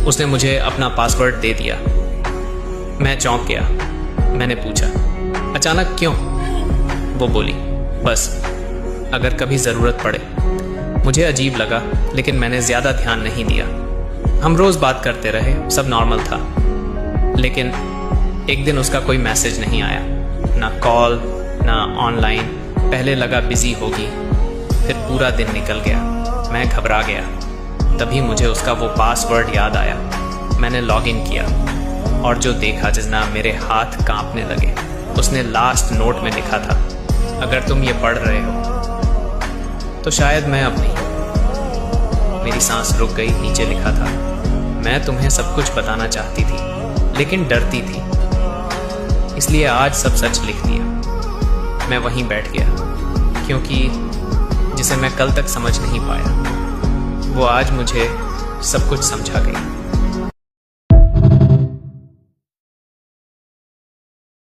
उसने मुझे अपना पासवर्ड दे दिया। मैं चौंक गया। मैंने पूछा, अचानक क्यों? वो बोली, बस अगर कभी ज़रूरत पड़े। मुझे अजीब लगा, लेकिन मैंने ज़्यादा ध्यान नहीं दिया। हम रोज़ बात करते रहे, सब नॉर्मल था। लेकिन एक दिन उसका कोई मैसेज नहीं आया, ना कॉल ना ऑनलाइन। पहले लगा बिजी होगी, फिर पूरा दिन निकल गया। मैं घबरा गया। तभी मुझे उसका वो पासवर्ड याद आया। मैंने लॉगिन किया और जो देखा जनाब, मेरे हाथ कांपने लगे। उसने लास्ट नोट में लिखा था, अगर तुम ये पढ़ रहे हो तो शायद मैं अब नहीं। मेरी सांस रुक गई। नीचे लिखा था, मैं तुम्हें सब कुछ बताना चाहती थी लेकिन डरती थी, इसलिए आज सब सच लिख दिया। मैं वहीं बैठ गया, क्योंकि जिसे मैं कल तक समझ नहीं पाया वो आज मुझे सब कुछ समझा गई।